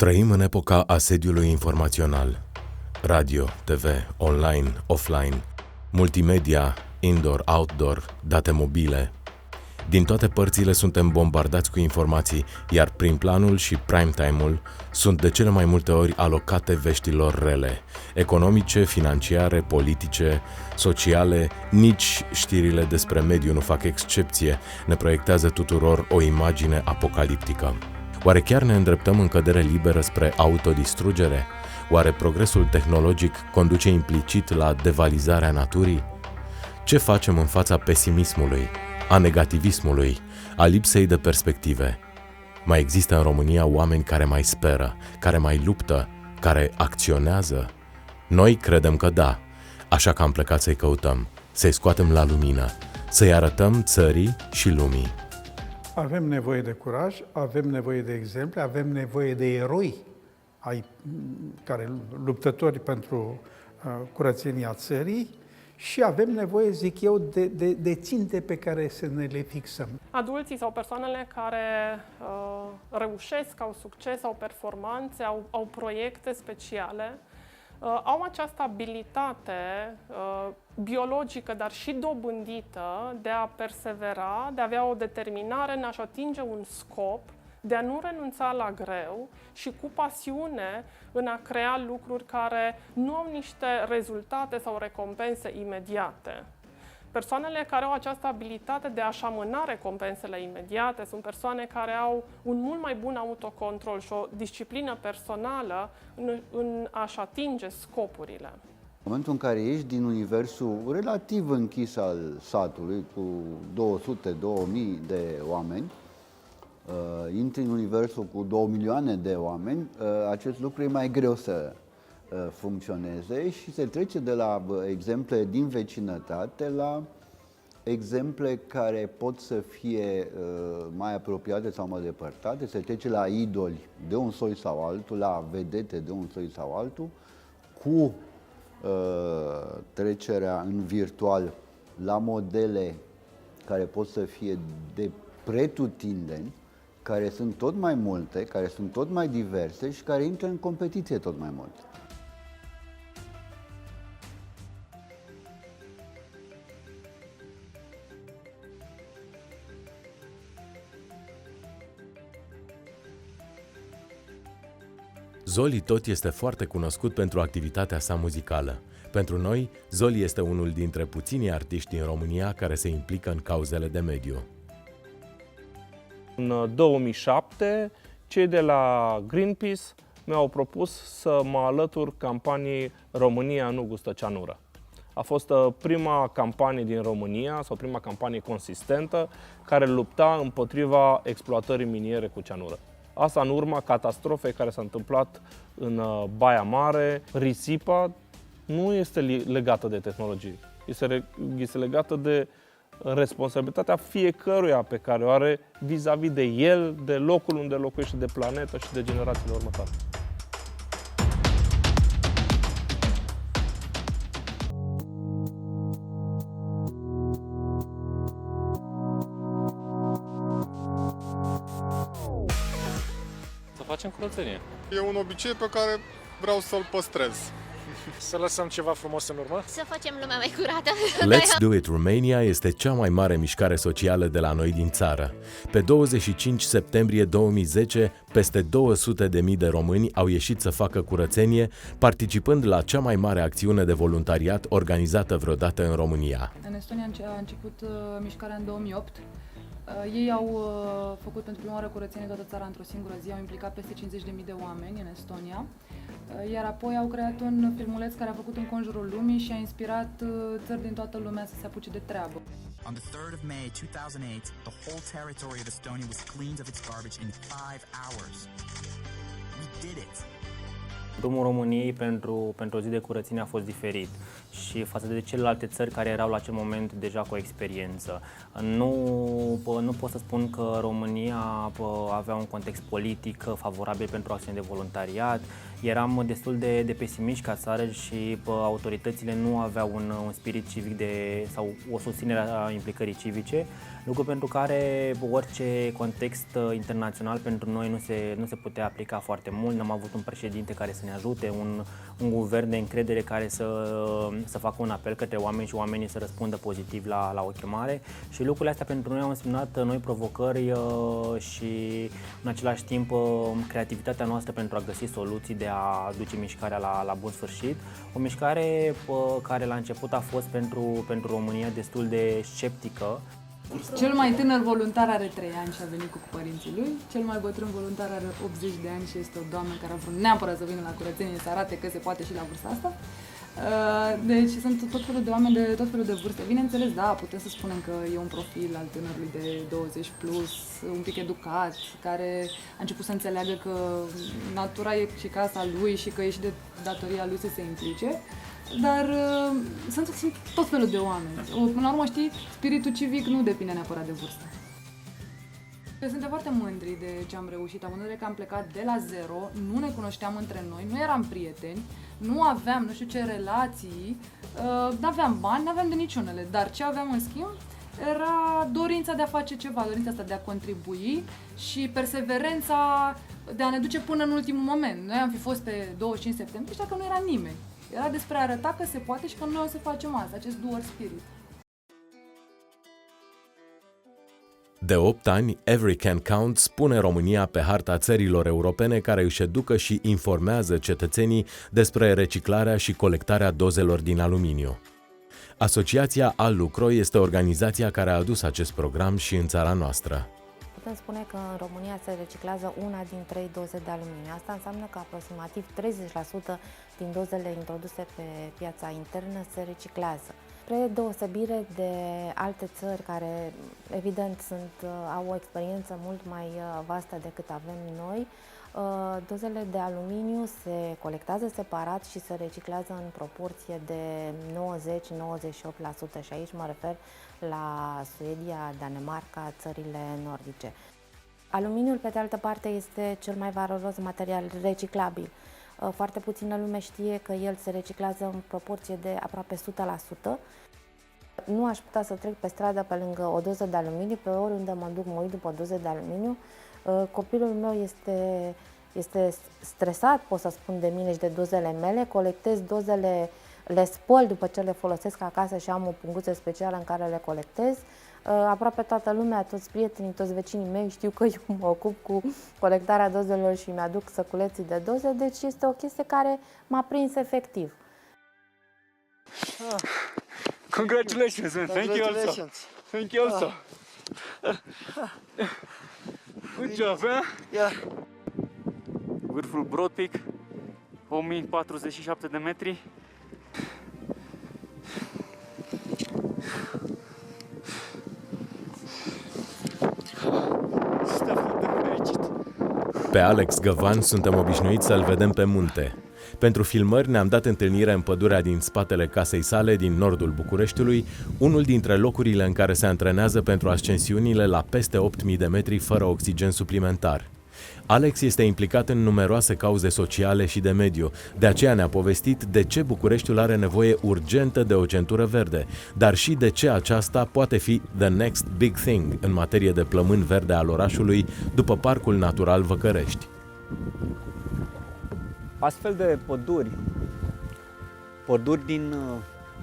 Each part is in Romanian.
Trăim în epoca asediului informațional. Radio, TV, online, offline, multimedia, indoor, outdoor, date mobile. Din toate părțile suntem bombardați cu informații, iar prim-planul și prime time-ul sunt de cele mai multe ori alocate veștilor rele, economice, financiare, politice, sociale. Nici știrile despre mediu nu fac excepție, ne proiectează tuturor o imagine apocaliptică. Oare chiar ne îndreptăm în cădere liberă spre autodistrugere? Oare progresul tehnologic conduce implicit la devalizarea naturii? Ce facem în fața pesimismului, a negativismului, a lipsei de perspective? Mai există în România oameni care mai speră, care mai luptă, care acționează? Noi credem că da, așa că am plecat să-i căutăm, să-i scoatem la lumină, să-i arătăm țării și lumii. Avem nevoie de curaj, avem nevoie de exemple, avem nevoie de eroi luptători pentru curățenia țării și avem nevoie, zic eu, de ținte pe care să ne le fixăm. Adulții sau persoanele care reușesc, au succes, au performanțe, au proiecte speciale, au această abilitate biologică, dar și dobândită de a persevera, de a avea o determinare în a-și atinge un scop, de a nu renunța la greu și cu pasiune în a crea lucruri care nu au niște rezultate sau recompense imediate. Persoanele care au această abilitate de a-și amâna recompensele imediate sunt persoane care au un mult mai bun autocontrol și o disciplină personală în a-și atinge scopurile. În momentul în care ești din universul relativ închis al satului, cu 200-2000 de oameni, intri în universul cu 2 milioane de oameni, acest lucru e mai greu să funcționeze și se trece de la exemple din vecinătate la exemple care pot să fie mai apropiate sau mai depărtate, se trece la idoli de un soi sau altul, la vedete de un soi sau altul, cu trecerea în virtual la modele care pot să fie de pretutindeni, care sunt tot mai multe, care sunt tot mai diverse și care intră în competiție tot mai mult. Zoli tot este foarte cunoscut pentru activitatea sa muzicală. Pentru noi, Zoli este unul dintre puținii artiști din România care se implică în cauzele de mediu. În 2007, cei de la Greenpeace mi-au propus să mă alătur campaniei România nu gustă cianură. A fost prima campanie din România, sau prima campanie consistentă, care lupta împotriva exploatării miniere cu cianură. Asta în urma catastrofei care s-a întâmplat în Baia Mare. Risipa nu este legată de tehnologie, este legată de responsabilitatea fiecăruia pe care o are vis-a-vis de el, de locul unde locuiește, de planetă și de generațiile următoare. Să facem curățenie. E un obicei pe care vreau să-l păstrez. Să lăsăm ceva frumos în urmă? Să facem lumea mai curată. Let's Do It Romania este cea mai mare mișcare socială de la noi din țară. Pe 25 septembrie 2010, peste 200.000 de români au ieșit să facă curățenie, participând la cea mai mare acțiune de voluntariat organizată vreodată în România. În Estonia a început mișcarea în 2008. Ei au făcut pentru prima oară curățenie toată țara într-o singură zi, au implicat peste 50.000 de oameni în Estonia, iar apoi au creat un filmuleț care a făcut în conjurul lumii și a inspirat țări din toată lumea să se apuce de treabă. On the 3rd of May 2008, the whole territory of Estonia was cleaned of its garbage in 5 hours. We did it. Drumul României pentru o zi de curățenie a fost diferit și față de celelalte țări care erau la acel moment deja cu experiență. Nu pot să spun că România avea un context politic favorabil pentru acțiuni de voluntariat. Eram destul de pesimiști ca țară și autoritățile nu aveau un spirit civic sau o susținere a implicării civice, lucru pentru care orice context internațional pentru noi nu se putea aplica foarte mult. N-am avut un președinte care să ne ajute, un guvern de încredere care să facă un apel către oameni și oamenii să răspundă pozitiv la o chemare, și lucrurile astea pentru noi au însemnat noi provocări și în același timp creativitatea noastră pentru a găsi soluții de a duce mișcarea la bun sfârșit. O mișcare care la început a fost pentru România destul de sceptică. Cel mai tânăr voluntar are 3 ani și a venit cu părinții lui. Cel mai bătrân voluntar are 80 de ani și este o doamnă care a vrut neapărat să vină la curățenie să arate că se poate și la vârsta asta. Deci sunt tot felul de oameni de tot felul de vârste. Bineînțeles, da, putem să spunem că e un profil al tânărului de 20 plus, un pic educat, care a început să înțeleagă că natura e și casa lui și că e și de datoria lui să se implice. Dar sunt tot felul de oameni. Până la urmă, știi, spiritul civic nu depinde neapărat de vârstă. Suntem foarte mândri de ce am reușit, având în vedere că am plecat de la zero, nu ne cunoșteam între noi, nu eram prieteni, nu aveam nu știu ce relații, nu aveam bani, nu aveam de niciunele, dar ce aveam în schimb era dorința de a face ceva, dorința asta de a contribui și perseverența de a ne duce până în ultimul moment. Noi am fi fost pe 25 septembrie și dacă nu era nimeni. Era despre a arăta că se poate și că noi o să facem asta, acest dual spirit. De 8 ani, Every Can Count pune România pe harta țărilor europene care își educă și informează cetățenii despre reciclarea și colectarea dozelor din aluminiu. Asociația Alucro este organizația care a adus acest program și în țara noastră. Putem spune că în România se reciclează 1 din 3 doze de aluminiu. Asta înseamnă că aproximativ 30% din dozele introduse pe piața internă se reciclează. Spre deosebire de alte țări care, evident, au o experiență mult mai vastă decât avem noi, dozele de aluminiu se colectează separat și se reciclează în proporție de 90-98% și aici mă refer la Suedia, Danemarca, țările nordice. Aluminiul, pe de altă parte, este cel mai valoros material reciclabil. Foarte puțină lume știe că el se reciclează în proporție de aproape 100%. Nu aș putea să trec pe stradă pe lângă o doză de aluminiu, pe oriunde mă duc mă uit după o doză de aluminiu. Copilul meu este stresat, pot să spun, de mine și de dozele mele, colectez dozele, le spăl după ce le folosesc acasă și am o punguță specială în care le colectez. Aproape toată lumea, toți prietenii, toți vecinii mei știu că eu mă ocup cu colectarea dozelor și mi-aduc săculeții de doze, deci este o chestie care m-a prins efectiv. Congratulations, man. Thank you also. Thank you also. Good job, man. Yeah. Vârful Broad Peak, 1047 de metri. Pe Alex Găvan suntem obișnuiți să-l vedem pe munte. Pentru filmări ne-am dat întâlnire în pădurea din spatele casei sale din nordul Bucureștiului, unul dintre locurile în care se antrenează pentru ascensiunile la peste 8000 de metri fără oxigen suplimentar. Alex este implicat în numeroase cauze sociale și de mediu, de aceea ne-a povestit de ce Bucureștiul are nevoie urgentă de o centură verde, dar și de ce aceasta poate fi the next big thing în materie de plămân verde al orașului, după Parcul Natural Văcărești. Astfel de păduri din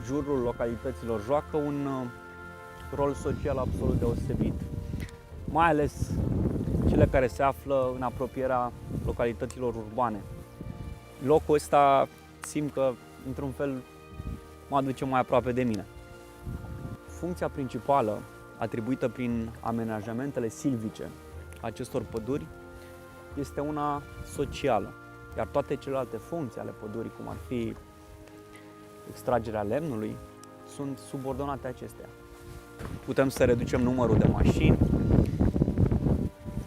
jurul localităților joacă un rol social absolut deosebit, mai ales cele care se află în apropierea localităților urbane. Locul ăsta simt că, într-un fel, mă aduce mai aproape de mine. Funcția principală atribuită prin amenajamentele silvice acestor păduri este una socială, iar toate celelalte funcții ale pădurii, cum ar fi extragerea lemnului, sunt subordonate acestea. Putem să reducem numărul de mașini,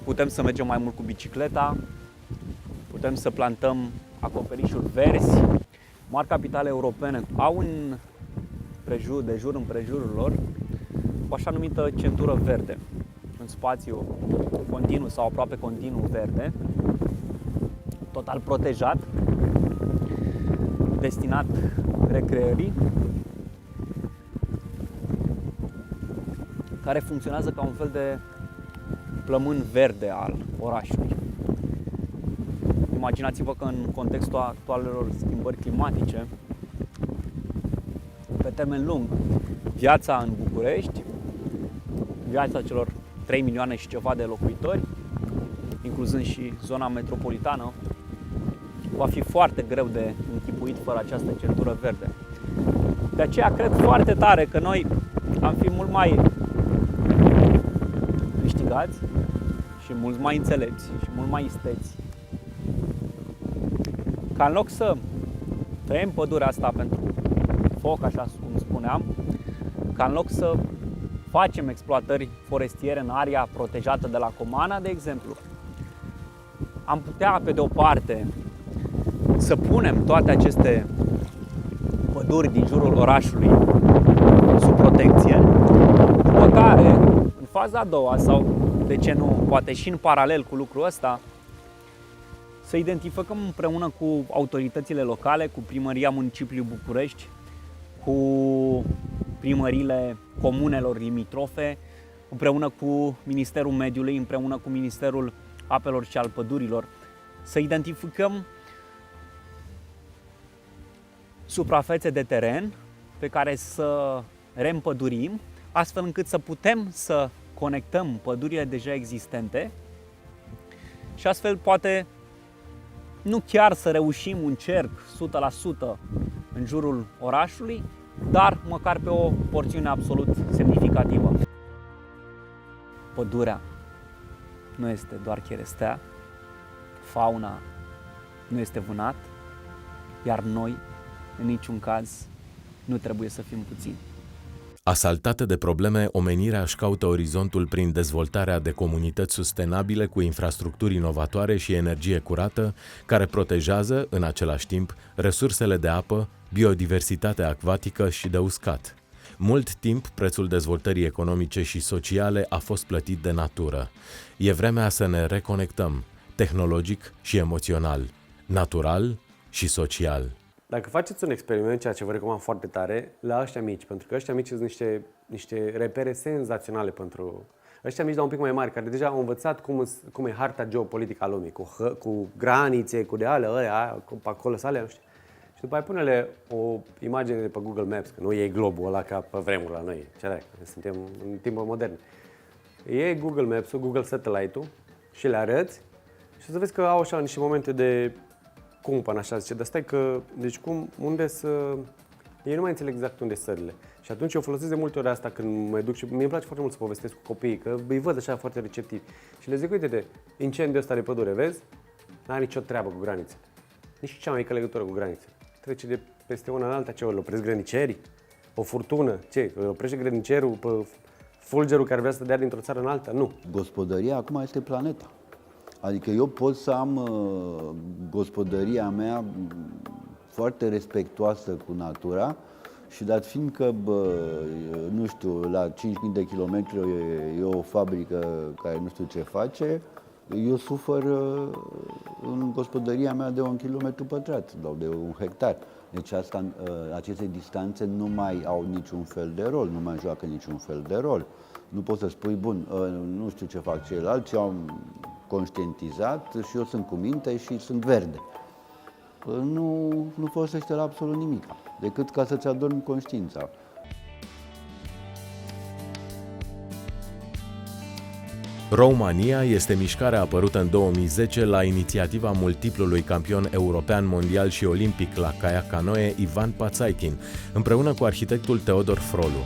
putem să mergem mai mult cu bicicleta, putem să plantăm acoperișuri verzi. Mari capitale europene au în de jur împrejurul lor o așa numită centură verde, un spațiu continuu sau aproape continuu verde, total protejat, destinat recreării, care funcționează ca un fel de plămân verde al orașului. Imaginați-vă că în contextul actualelor schimbări climatice, pe termen lung, viața în București, viața celor 3 milioane și ceva de locuitori, incluzând și zona metropolitană, va fi foarte greu de închipuit fără această centură verde. De aceea cred foarte tare că noi am fi mult mai câștigați și mult mai înțelepți și mult mai isteți, ca în loc să tăiem pădurea asta pentru foc, așa cum spuneam, ca în loc să facem exploatări forestiere în area protejată de la Comana, de exemplu, am putea, pe de o parte, să punem toate aceste păduri din jurul orașului sub protecție, după care, în faza a doua, sau de ce nu, poate și în paralel cu lucrul ăsta, să identificăm împreună cu autoritățile locale, cu Primăria Municipiului București, cu primăriile comunelor limitrofe, împreună cu Ministerul Mediului, împreună cu Ministerul Apelor și al Pădurilor, să identificăm suprafețe de teren pe care să reîmpădurim, astfel încât să putem să conectăm pădurile deja existente și astfel poate nu chiar să reușim un cerc 100% în jurul orașului, dar măcar pe o porțiune absolut semnificativă. Pădurea nu este doar cherestea, fauna nu este vânat, iar noi, în niciun caz, nu trebuie să fim puțini. Asaltată de probleme, omenirea își caută orizontul prin dezvoltarea de comunități sustenabile cu infrastructuri inovatoare și energie curată, care protejează, în același timp, resursele de apă, biodiversitatea acvatică și de uscat. Mult timp, prețul dezvoltării economice și sociale a fost plătit de natură. E vremea să ne reconectăm, tehnologic și emoțional, natural și social. Dacă faceți un experiment, ceea ce vă recomand foarte tare, la ăștia mici, pentru că ăștia mici sunt niște repere senzaționale pentru ăștia mici, dar un pic mai mari, care deja au învățat cum e harta geopolitică a lumii, cu granițe, cu deale, ăia, cu acolo sale, nu știu. Și după aia pune-le o imagine de pe Google Maps, că nu e globul ăla ca pe vremuri la noi, ce dracu, suntem în timpul modern. E Google Maps-ul, Google Satellite-ul și le arăți și o să vezi că au așa niște momente de cumpăn, așa zice, dar stai că, deci unde să... Ei nu mai înțeleg exact unde sunt țările. Și atunci eu folosesc de multe ori asta când mă duc și mie îmi place foarte mult să povestesc cu copiii, că îi văd așa foarte receptivi. Și le zic, uite-te, incendiul ăsta de pădure, vezi? N-are nicio treabă cu granițele. Nici cea mai mică legătură cu granițele. Trece de peste una în alta, ce, îl opresc grănicerii? O furtună, ce, îl oprește grănicerul pe fulgerul care vrea să dea dintr-o țară în alta? Nu. Gospodăria acum este planeta. Adică eu pot să am gospodăria mea foarte respectuoasă cu natura și dat fiind că, nu știu, la 5.000 de kilometri e o fabrică care nu știu ce face, eu sufăr în gospodăria mea de 1 kilometru pătrat sau de 1 hectar. Deci aceste distanțe nu mai au niciun fel de rol, nu mai joacă niciun fel de rol. Nu poți să spui, bun, nu știu ce fac ceilalți, eu am conștientizat și eu sunt cu minte și sunt verde. Nu folosește la absolut nimic, decât ca să-ți adormi conștiința. Romania este mișcarea apărută în 2010 la inițiativa multiplului campion european, mondial și olimpic la kayak canoe Ivan Pațaitin, împreună cu arhitectul Teodor Frolu.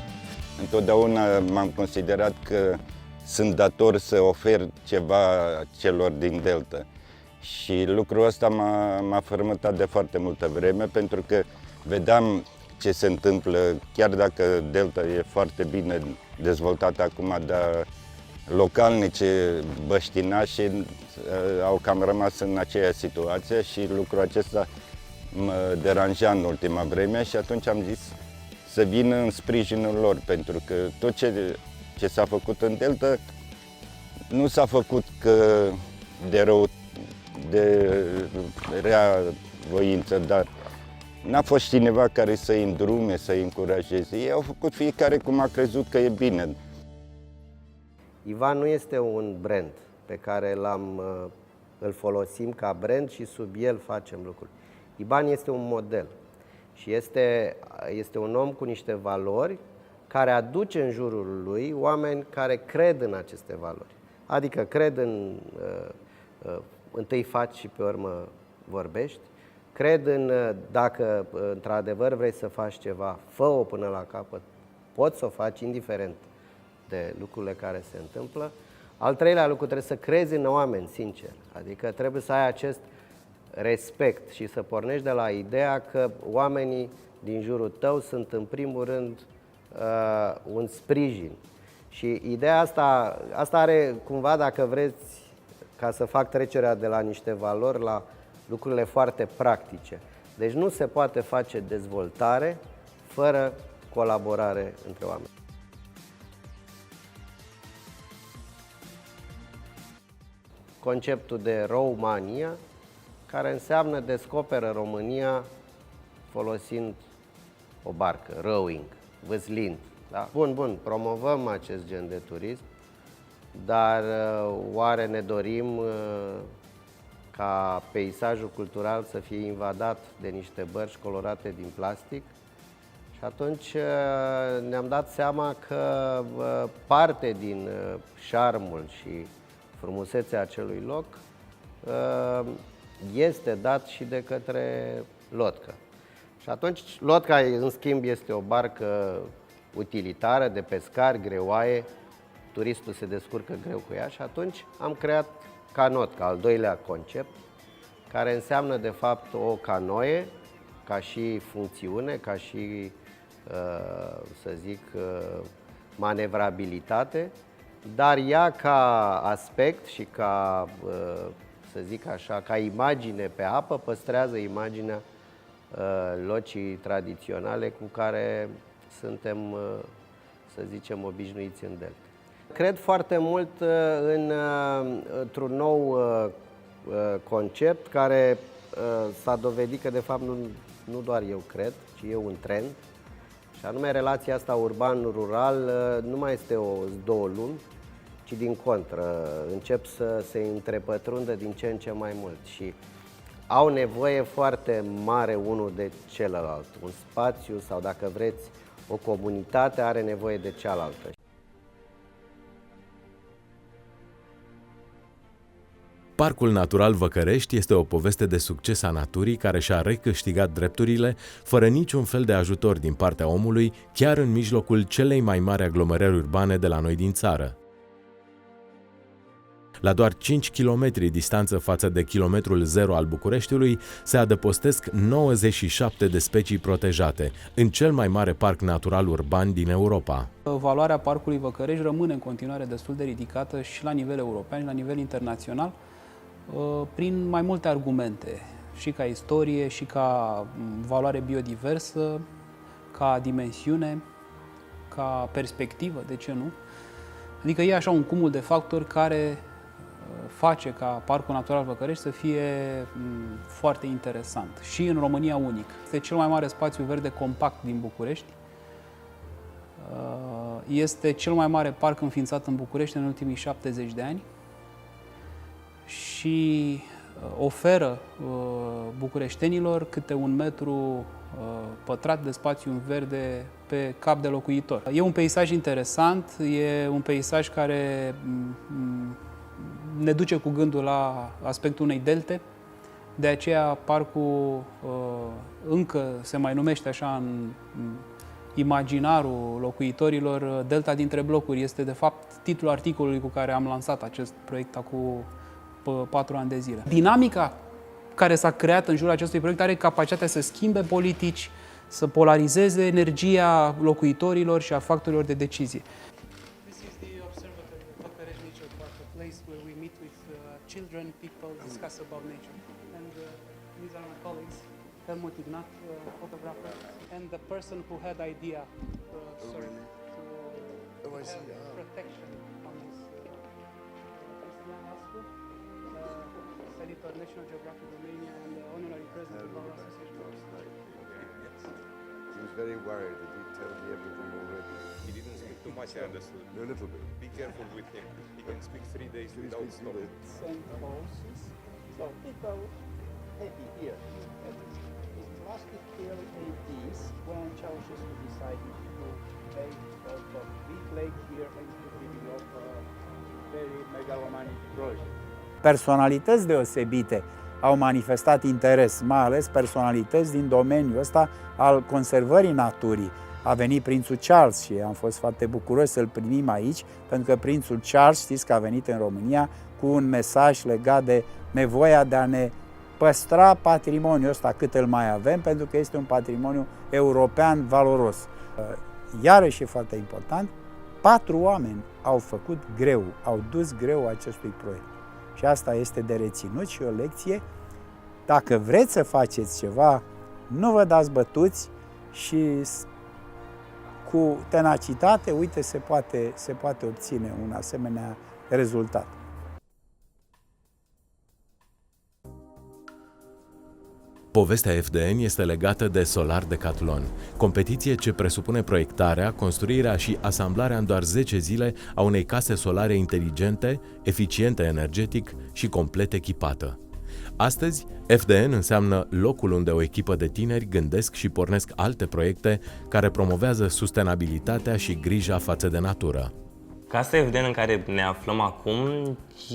Întotdeauna m-am considerat că sunt dator să ofer ceva celor din Delta. Și lucrul ăsta m-a fărâmătat de foarte multă vreme, pentru că vedeam ce se întâmplă, chiar dacă Delta e foarte bine dezvoltată acum, dar localnice băștinași au cam rămas în aceeași situație și lucrul acesta mă deranja în ultima vreme și atunci am zis să vină în sprijinul lor, pentru că tot ce s-a făcut în Delta nu s-a făcut de rea voință, dar n-a fost cineva care să-i îndrume, să-i încurajeze. Ei au făcut fiecare cum a crezut că e bine. Ivan nu este un brand pe care îl folosim ca brand și sub el facem lucruri. Ivan este un model și este un om cu niște valori care aduce în jurul lui oameni care cred în aceste valori. Adică cred în întâi faci și pe urmă vorbești, cred în dacă într-adevăr vrei să faci ceva, fă-o până la capăt, poți să o faci indiferent de lucrurile care se întâmplă. Al treilea lucru, trebuie să crezi în oameni, sincer. Adică trebuie să ai acest respect și să pornești de la ideea că oamenii din jurul tău sunt în primul rând un sprijin. Și ideea asta are cumva, dacă vreți, ca să fac trecerea de la niște valori la lucrurile foarte practice. Deci nu se poate face dezvoltare fără colaborare între oameni. Conceptul de Romania, care înseamnă descoperă România folosind o barcă, rowing, vâslind. Da? Bun, promovăm acest gen de turism, dar oare ne dorim ca peisajul cultural să fie invadat de niște bărci colorate din plastic? Și atunci ne-am dat seama că parte din șarmul și frumusețea acelui loc este dat și de către lodcă. Și atunci lodca, în schimb, este o barcă utilitară de pescari, greoaie, turistul se descurcă greu cu ea și atunci am creat canotca, al doilea concept, care înseamnă de fapt o canoe ca și funcțiune, ca și, să zic, manevrabilitate, dar ea ca aspect și ca, să zic așa, ca imagine pe apă, păstrează imaginea locii tradiționale cu care suntem, să zicem, obișnuiți în Delta. Cred foarte mult într-un nou concept care s-a dovedit că, de fapt, nu doar eu cred, ci e un trend, și anume relația asta urban-rural nu mai este două lumi, ci din contră, încep să se întrepătrundă din ce în ce mai mult și au nevoie foarte mare unul de celălalt. Un spațiu sau, dacă vreți, o comunitate are nevoie de cealaltă. Parcul Natural Văcărești este o poveste de succes a naturii care și-a recâștigat drepturile fără niciun fel de ajutor din partea omului, chiar în mijlocul celei mai mari aglomerări urbane de la noi din țară. La doar 5 km distanță față de kilometrul zero al Bucureștiului se adăpostesc 97 de specii protejate, în cel mai mare parc natural urban din Europa. Valoarea Parcului Văcărești rămâne în continuare destul de ridicată și la nivel european și la nivel internațional, prin mai multe argumente, și ca istorie, și ca valoare biodiversă, ca dimensiune, ca perspectivă, de ce nu? Adică e așa un cumul de factori care face ca Parcul Natural Văcărești să fie foarte interesant și în România unic. Este cel mai mare spațiu verde compact din București. Este cel mai mare parc înființat în București în ultimii 70 de ani și oferă bucureștenilor câte 1 metru pătrat de spațiu verde pe cap de locuitor. E un peisaj interesant, e un peisaj care ne duce cu gândul la aspectul unei delte, de aceea parcul încă se mai numește așa în imaginarul locuitorilor Delta dintre blocuri. Este de fapt titlul articolului cu care am lansat acest proiect acum 4 ani de zile. Dinamica care s-a creat în jurul acestui proiect are capacitatea să schimbe politici, să polarizeze energia locuitorilor și a factorilor de decizie. Children, people discuss about nature, and these are my colleagues. Helmut Ignat, photographer, and the person who had idea to have protection on this. Cristian Ascu, editor, National Geographic Romania, and the honorary president of our association. He was very worried that he'd told me everything already. He didn't speak too much, I understood. A little bit. Be careful with him. He can speak 3 days without stopping. Sent horses. So people happy here. It lasted till 80s when Ceausescu decided to make a big lake here and to develop a very megalomaniac project. Personalități deosebite au manifestat interes, mai ales personalități din domeniul ăsta al conservării naturii. A venit prințul Charles și am fost foarte bucuros să-l primim aici, pentru că prințul Charles, știți că a venit în România cu un mesaj legat de nevoia de a ne păstra patrimoniul ăsta cât îl mai avem, pentru că este un patrimoniu european valoros. Iarăși e foarte important, 4 oameni au făcut greu, au dus greu acestui proiect. Și asta este de reținut și o lecție. Dacă vreți să faceți ceva, nu vă dați bătuți și cu tenacitate, uite, se poate obține un asemenea rezultat. Povestea FDN este legată de Solar Decathlon, competiție ce presupune proiectarea, construirea și asamblarea în doar 10 zile a unei case solare inteligente, eficiente energetic și complet echipată. Astăzi, FDN înseamnă locul unde o echipă de tineri gândesc și pornesc alte proiecte care promovează sustenabilitatea și grija față de natură. Casa FDN în care ne aflăm acum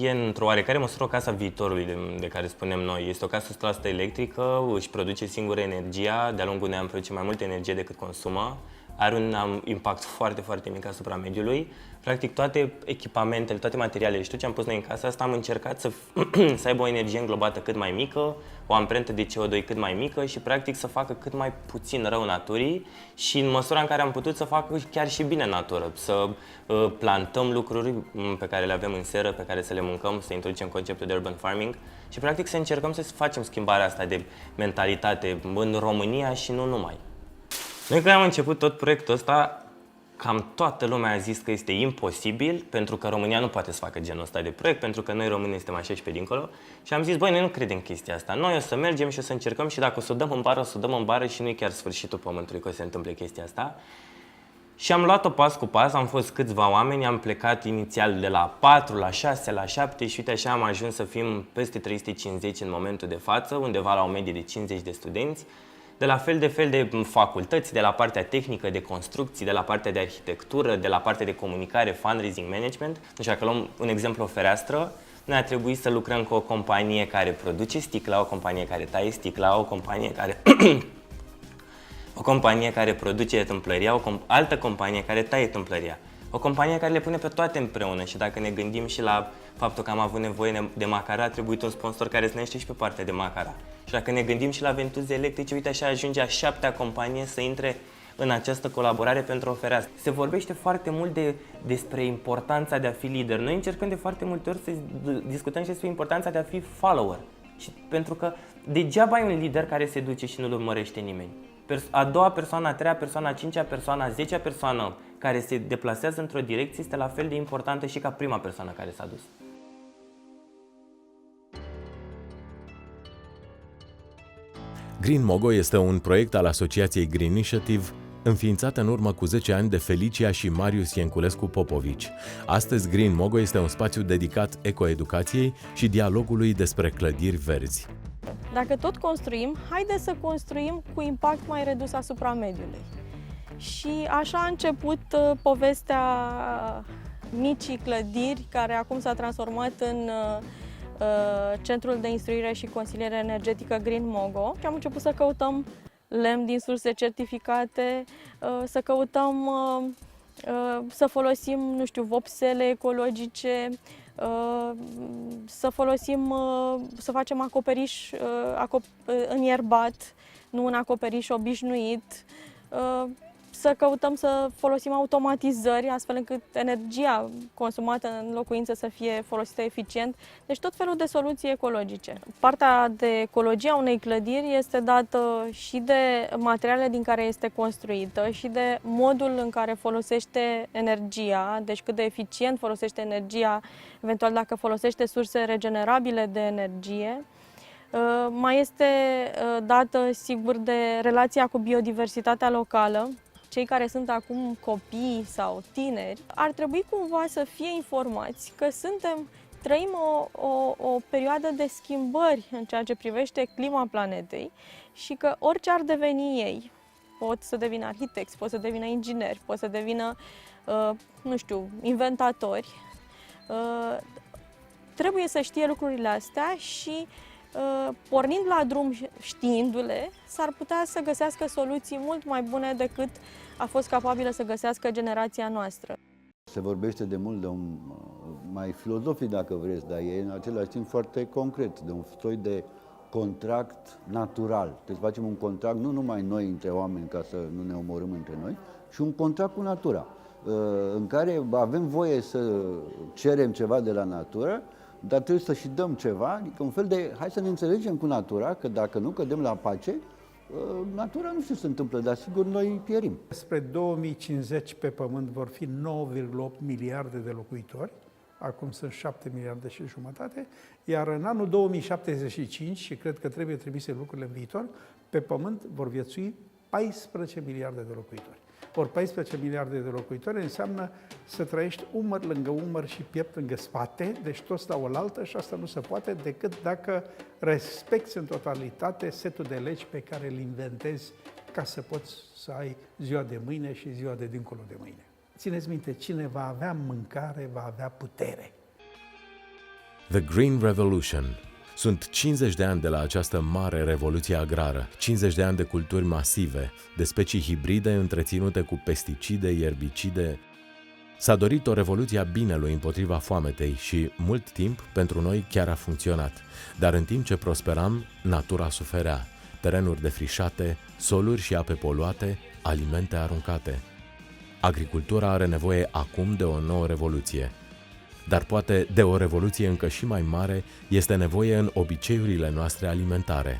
e într-o oarecare măsură o casă a viitorului de care spunem noi. Este o casă 100% electrică, își produce singură energia, de-a lungul unui an produce mai multă energie decât consumă, are un impact foarte, foarte mic asupra mediului. Practic toate echipamentele, toate materialele și tot ce am pus noi în casa asta am încercat să aibă o energie înglobată cât mai mică, o amprentă de CO2 cât mai mică și practic să facă cât mai puțin rău naturii și în măsura în care am putut să facă chiar și bine natură, să plantăm lucruri pe care le avem în seră, pe care să le mâncăm, să introducem conceptul de urban farming și practic să încercăm să facem schimbarea asta de mentalitate în România și nu numai. Noi când am început tot proiectul ăsta, cam toată lumea a zis că este imposibil, pentru că România nu poate să facă genul ăsta de proiect, pentru că noi românii suntem așa și pe dincolo. Și am zis, băi, noi nu credem chestia asta. Noi o să mergem și o să încercăm și dacă o să o dăm în bară, o să o dăm în bară și nu e chiar sfârșitul pământului că o să se întâmple chestia asta. Și am luat-o pas cu pas, am fost câțiva oameni, am plecat inițial de la 4, la 6, la 7 și uite așa am ajuns să fim peste 350 în momentul de față, undeva la o medie de 50 de studenți. De la fel de facultăți, de la partea tehnică, de construcții, de la partea de arhitectură, de la partea de comunicare, fundraising, management. Nu știu, dacă luăm un exemplu, o fereastră, noi a trebuit să lucrăm cu o companie care produce sticla, o companie care taie sticla, o companie care produce tâmplăria, altă companie care taie tâmplăria. O companie care le pune pe toate împreună și dacă ne gândim și la faptul că am avut nevoie de macara, a trebuit un sponsor care să ne ajute și pe partea de macara. Și dacă ne gândim și la ventuze electrice, uite așa ajunge a 7-a companie să intre în această colaborare pentru o fereastră. Se vorbește foarte mult despre importanța de a fi lider. Noi încercăm de foarte multe ori să discutăm și despre importanța de a fi follower. Și pentru că degeaba ai un lider care se duce și nu-l urmărește nimeni. A doua persoană, a treia persoană, a cincea persoană, a 10-a persoană care se deplasează într-o direcție este la fel de importantă și ca prima persoană care s-a dus. Green Mogo este un proiect al asociației Green Initiative, înființat în urmă cu 10 ani de Felicia și Marius Ienculescu Popovici. Astăzi, Green Mogo este un spațiu dedicat ecoeducației și dialogului despre clădiri verzi. Dacă tot construim, haide să construim cu impact mai redus asupra mediului. Și așa a început povestea micii clădiri, care acum s-a transformat în Centrul de Instruire și Consiliere Energetică Green Mogo. Și am început să căutăm lemn din surse certificate, să căutăm să folosim, nu știu, vopsele ecologice, să folosim, să facem acoperiș înierbat, nu un acoperiș obișnuit. să căutăm să folosim automatizări, astfel încât energia consumată în locuință să fie folosită eficient. Deci tot felul de soluții ecologice. Partea de ecologie a unei clădiri este dată și de materialele din care este construită și de modul în care folosește energia, deci cât de eficient folosește energia, eventual dacă folosește surse regenerabile de energie. Mai este dată, sigur, de relația cu biodiversitatea locală. Cei care sunt acum copii sau tineri ar trebui cumva să fie informați că trăim o perioadă de schimbări în ceea ce privește clima planetei și că orice ar deveni ei, pot să devină arhitecți, pot să devină ingineri, pot să devină, nu știu, inventatori, trebuie să știe lucrurile astea și pornind la drum știindu-le, s-ar putea să găsească soluții mult mai bune decât a fost capabilă să găsească generația noastră. Se vorbește de mult de un, mai filozofic dacă vreți, dar e în același timp foarte concret, de un soi de contract natural. Deci facem un contract nu numai noi între oameni ca să nu ne omorâm între noi, ci un contract cu natura, în care avem voie să cerem ceva de la natură, dar trebuie să și dăm ceva, adică un fel de, hai să ne înțelegem cu natura, că dacă nu cădem la pace, natura nu știu ce se întâmplă, dar sigur noi pierim. Spre 2050 pe Pământ vor fi 9,8 miliarde de locuitori, acum sunt 7 miliarde și jumătate, iar în anul 2075, și cred că trebuie trimise lucrurile în viitor, pe Pământ vor viețui 14 miliarde de locuitori. Ori 14 miliarde de locuitori înseamnă să trăiești umăr lângă umăr și piept lângă spate, deci toți la oaltă, și asta nu se poate decât dacă respecti în totalitate setul de legi pe care îl inventezi ca să poți să ai ziua de mâine și ziua de dincolo de mâine. Țineți minte, cine va avea mâncare, va avea putere. The Green Revolution. Sunt 50 de ani de la această mare revoluție agrară, 50 de ani de culturi masive, de specii hibride întreținute cu pesticide, ierbicide. S-a dorit o revoluție a binelui împotriva foametei și, mult timp, pentru noi chiar a funcționat. Dar în timp ce prosperam, natura suferea. Terenuri defrișate, soluri și ape poluate, alimente aruncate. Agricultura are nevoie acum de o nouă revoluție. Dar poate de o revoluție încă și mai mare este nevoie în obiceiurile noastre alimentare.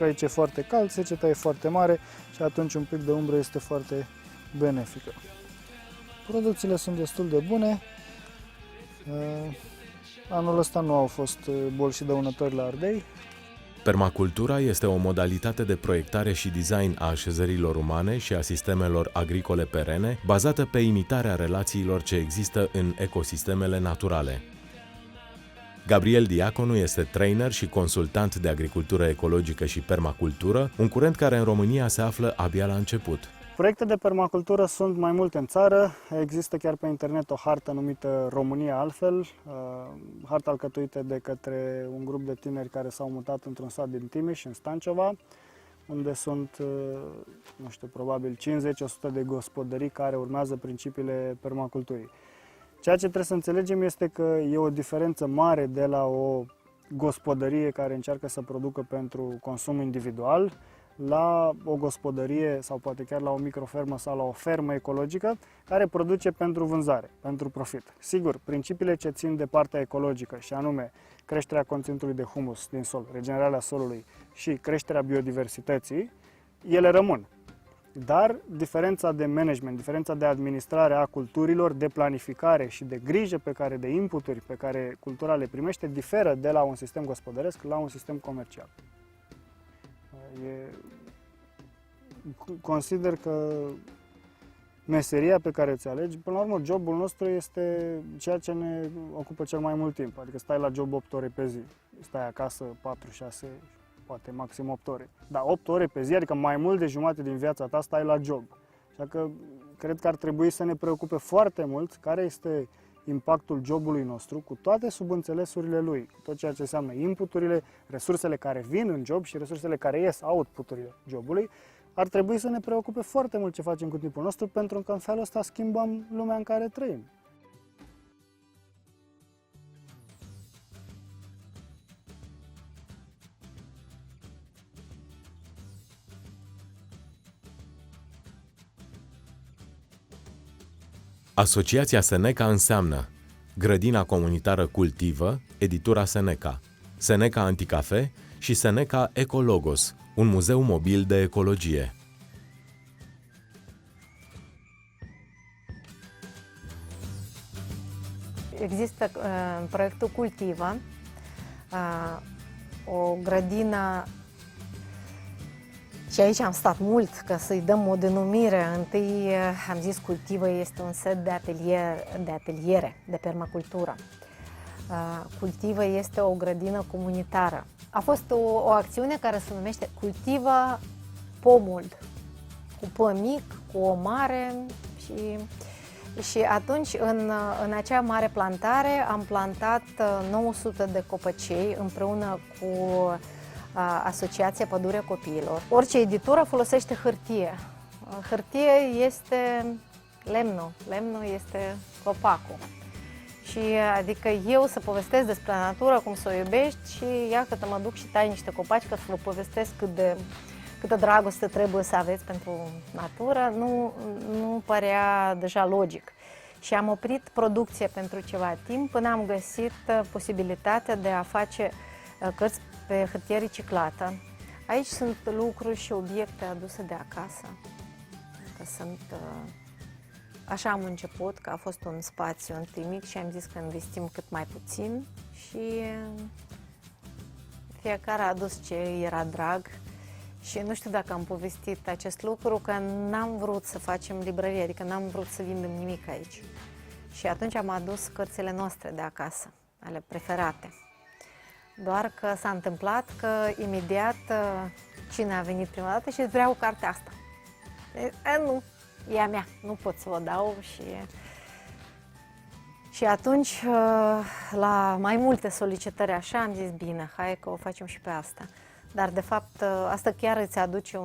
Aici e foarte cald, seceta e foarte mare și atunci un pic de umbră este foarte benefică. Producțiile sunt destul de bune. Anul ăsta nu au fost boli și dăunători la ardei. Permacultura este o modalitate de proiectare și design a așezărilor umane și a sistemelor agricole perene, bazată pe imitarea relațiilor ce există în ecosistemele naturale. Gabriel Diaconu este trainer și consultant de agricultură ecologică și permacultură, un curent care în România se află abia la început. Proiecte de permacultură sunt mai multe în țară. Există chiar pe internet o hartă numită România Altfel, harta alcătuită de către un grup de tineri care s-au mutat într-un sat din Timiș, în Stancova, unde sunt, nu știu, probabil 50-100 de gospodării care urmează principiile permaculturii. Ceea ce trebuie să înțelegem este că e o diferență mare de la o gospodărie care încearcă să producă pentru consum individual, la o gospodărie sau poate chiar la o microfermă sau la o fermă ecologică care produce pentru vânzare, pentru profit. Sigur, principiile ce țin de partea ecologică și anume creșterea conținutului de humus din sol, regenerarea solului și creșterea biodiversității, ele rămân. Dar diferența de management, diferența de administrare a culturilor, de planificare și de grijă de inputuri pe care cultura le primește, diferă de la un sistem gospodăresc la un sistem comercial. Consider că meseria pe care ți alegi, până la urmă, jobul nostru este ceea ce ne ocupă cel mai mult timp. Adică stai la job 8 ore pe zi, stai acasă 4, 6, poate maxim 8 ore. Dar 8 ore pe zi, adică mai mult de jumătate din viața ta stai la job. Așa că cred că ar trebui să ne preocupe foarte mult care este impactul jobului nostru cu toate subînțelesurile lui, tot ceea ce înseamnă inputurile, resursele care vin în job și resursele care ies, outputurile jobului. Ar trebui să ne preocupe foarte mult ce facem cu timpul nostru, pentru că în felul ăsta schimbăm lumea în care trăim. Asociația Seneca înseamnă Grădina Comunitară Cultivă, Editura Seneca, Seneca Anticafe și Seneca Ecologos, un muzeu mobil de ecologie. Există proiectul Cultivă, o grădină, și aici am stat mult ca să-i dăm o denumire. Întâi am zis Cultivă este un set de ateliere de permacultură. Cultivă este o grădină comunitară. A fost o acțiune care se numește Cultivă pomul, cu P mic, cu O mare și atunci în acea mare plantare am plantat 900 de copăcei împreună cu Asociația Pădurea Copiilor. Orice editură folosește hârtie. Hârtie este lemnul, lemnul este copacul. Și adică eu să povestesc despre natură, cum să o iubești și ia că mă duc și tai niște copaci ca să vă povestesc câtă dragoste trebuie să aveți pentru natură, nu părea deja logic. Și am oprit producția pentru ceva timp până am găsit posibilitatea de a face cărți pe hârtie reciclată. Aici sunt lucruri și obiecte aduse de acasă. Că sunt, așa am început, că a fost un spațiu întâi mic și am zis că investim cât mai puțin și fiecare a adus ce era drag. Și nu știu dacă am povestit acest lucru, că n-am vrut să facem librărie, adică n-am vrut să vindem nimic aici. Și atunci am adus cărțile noastre de acasă, ale preferate. Doar că s-a întâmplat că imediat cine a venit prima dată și vreau cartea asta. Nu, e a mea, nu pot să o dau și atunci, la mai multe solicitări așa, am zis bine, hai că o facem și pe asta. Dar de fapt asta chiar îți aduce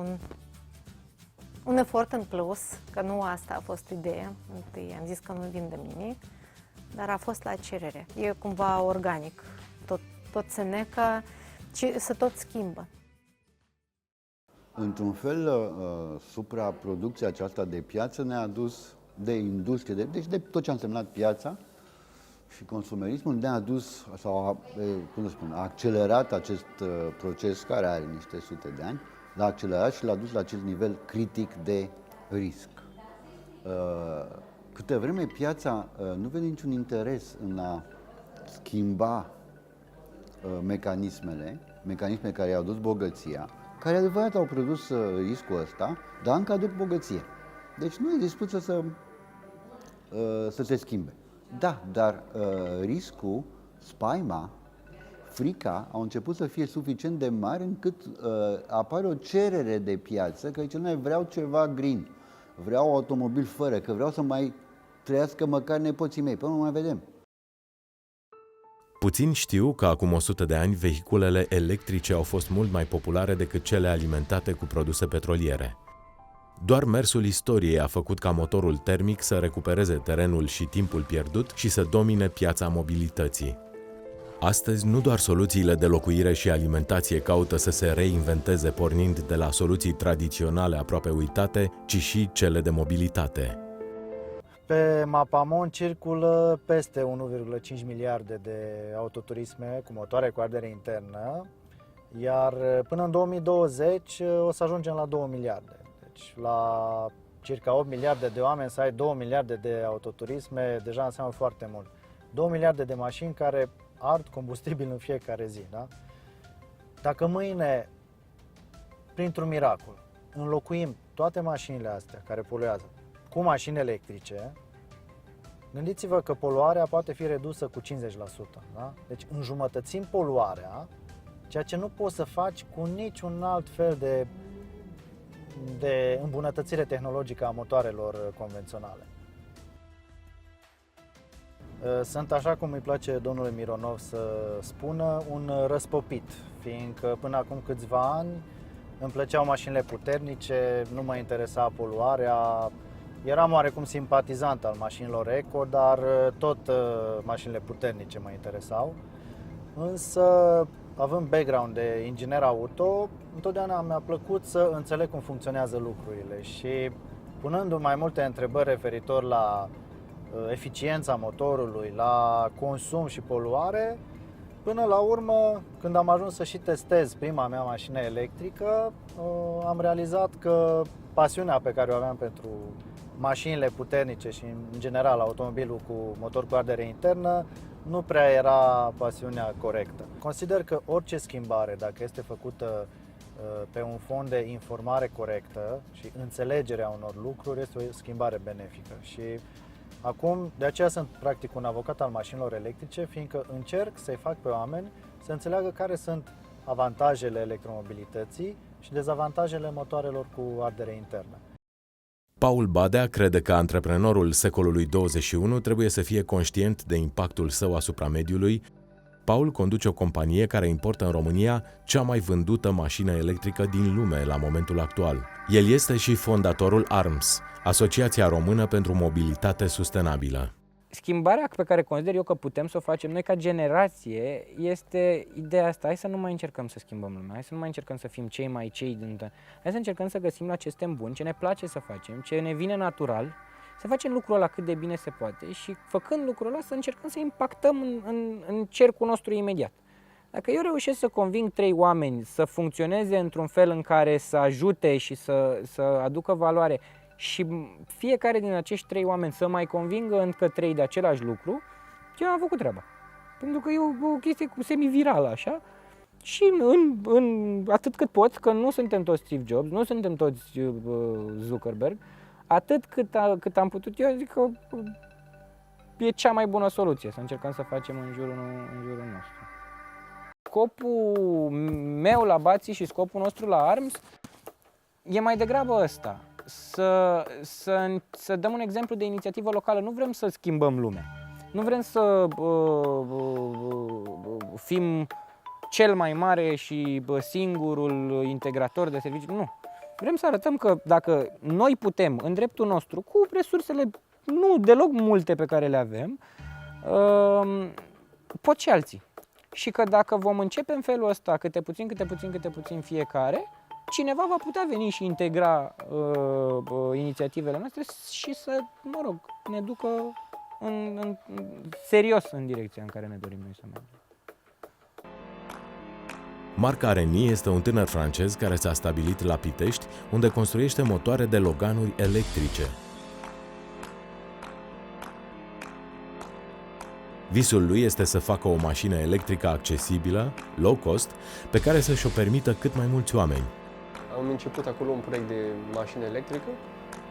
un efort în plus, că nu asta a fost ideea. Întâi am zis că nu vindem nimic, dar a fost la cerere. E cumva organic. Tot Seneca se tot schimbă. Într-un fel, supraproducția aceasta de piață ne-a adus de industrie, deci de tot ce a însemnat piața și consumerismul, ne-a adus, sau a accelerat acest proces care are niște sute de ani, l-a accelerat și l-a dus la acest nivel critic de risc. Câte vreme piața nu vede niciun interes în a schimba mecanisme care i-au dus bogăția, care adevărat au produs riscul ăsta, dar încă aduc bogăție. Deci nu e dispusă să se schimbe. Da, dar riscul, spaima, frica au început să fie suficient de mari încât apare o cerere de piață, că zice, noi vreau ceva green, vreau automobil fără, că vreau să mai trăiască măcar nepoții mei, până nu mai vedem. Puțini știu că acum 100 de ani vehiculele electrice au fost mult mai populare decât cele alimentate cu produse petroliere. Doar mersul istoriei a făcut ca motorul termic să recupereze terenul și timpul pierdut și să domine piața mobilității. Astăzi, nu doar soluțiile de locuire și alimentație caută să se reinventeze pornind de la soluții tradiționale aproape uitate, ci și cele de mobilitate. Pe Mapamon circulă peste 1,5 miliarde de autoturisme cu motoare cu ardere internă, iar până în 2020 o să ajungem la 2 miliarde. Deci la circa 8 miliarde de oameni să ai 2 miliarde de autoturisme deja înseamnă foarte mult. 2 miliarde de mașini care ard combustibil în fiecare zi. Da? Dacă mâine, printr-un miracol, înlocuim toate mașinile astea care poluează cu mașini electrice, gândiți-vă că poluarea poate fi redusă cu 50%. Da? Deci înjumătățim poluarea, ceea ce nu poți să faci cu niciun alt fel de îmbunătățire tehnologică a motoarelor convenționale. Sunt, așa cum îi place domnului Mironov să spună, un răspopit, fiindcă până acum câțiva ani îmi plăceau mașinile puternice, nu mă interesa poluarea, eram oarecum simpatizant al mașinilor eco, dar tot mașinile puternice mă interesau. Însă, având background de inginer auto, întotdeauna mi-a plăcut să înțeleg cum funcționează lucrurile și punându-mi mai multe întrebări referitor la eficiența motorului, la consum și poluare. Până la urmă, când am ajuns să și testez prima mea mașină electrică, am realizat că pasiunea pe care o aveam pentru mașinile puternice și în general automobilul cu motor cu ardere internă nu prea era pasiunea corectă. Consider că orice schimbare, dacă este făcută pe un fond de informare corectă și înțelegerea unor lucruri, este o schimbare benefică. Și acum, de aceea sunt practic un avocat al mașinilor electrice, fiindcă încerc să-i fac pe oameni să înțeleagă care sunt avantajele electromobilității și dezavantajele motoarelor cu ardere internă. Paul Badea crede că antreprenorul secolului 21 trebuie să fie conștient de impactul său asupra mediului. Paul conduce o companie care importă în România cea mai vândută mașină electrică din lume la momentul actual. El este și fondatorul ARMS, Asociația Română pentru Mobilitate Sustenabilă. Schimbarea pe care consider eu că putem să o facem noi ca generație este ideea asta. Hai să nu mai încercăm să schimbăm lumea, hai să nu mai încercăm să fim cei dintre. Hai să încercăm să găsim la ce suntem buni, ce ne place să facem, ce ne vine natural, să facem lucrul ăla cât de bine se poate și făcând lucrul ăla să încercăm să impactăm în cercul nostru imediat. Dacă eu reușesc să conving 3 oameni să funcționeze într-un fel în care să ajute și să aducă valoare și fiecare din acești 3 oameni să mai convingă încă 3 de același lucru, eu am făcut treaba. Pentru că e o chestie semi-virală, așa. Și în atât cât poți, că nu suntem toți Steve Jobs, nu suntem toți Zuckerberg, atât cât am putut eu, zic că e cea mai bună soluție, să încercăm să facem în jurul nostru. Scopul meu la Bații și scopul nostru la ARMS e mai degrabă ăsta. Să dăm un exemplu de inițiativă locală. Nu vrem să schimbăm lumea. Nu vrem să fim cel mai mare și singurul integrator de servicii. Nu. Vrem să arătăm că dacă noi putem, în dreptul nostru, cu resursele nu deloc multe pe care le avem, pot și alții. Și că dacă vom începe în felul ăsta, câte puțin fiecare, cineva va putea veni și integra inițiativele noastre și să, ne ducă serios în direcția în care ne dorim noi să mergem. Marc Areni este un tânăr francez care s-a stabilit la Pitești, unde construiește motoare de Loganuri electrice. Visul lui este să facă o mașină electrică accesibilă, low cost, pe care să-și o permită cât mai mulți oameni. Am început acolo un proiect de mașină electrică.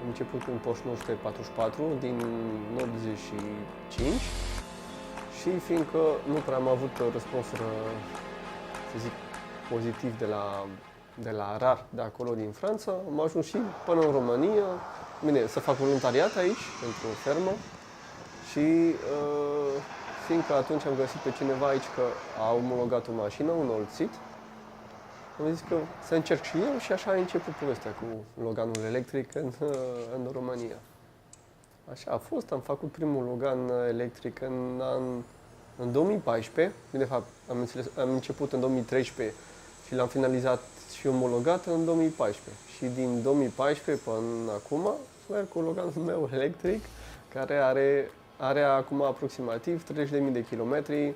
Am început cu un Porsche 944 din 85 și fiindcă nu prea am avut răspunsuri, să zic, pozitiv de la RAR de acolo din Franța, am ajuns și până în România, bine, să fac voluntariat aici, pentru o fermă și fiindcă atunci am găsit pe cineva aici că a omologat o mașină, un Olțit, am zis că să încerc și eu și așa a început povestea cu Loganul electric în România. Așa a fost, am făcut primul Logan electric în 2014, de fapt am început în 2013 și l-am finalizat și omologat în 2014. Și din 2014 până acum merg cu Loganul meu electric, care are acum aproximativ 30.000 de kilometri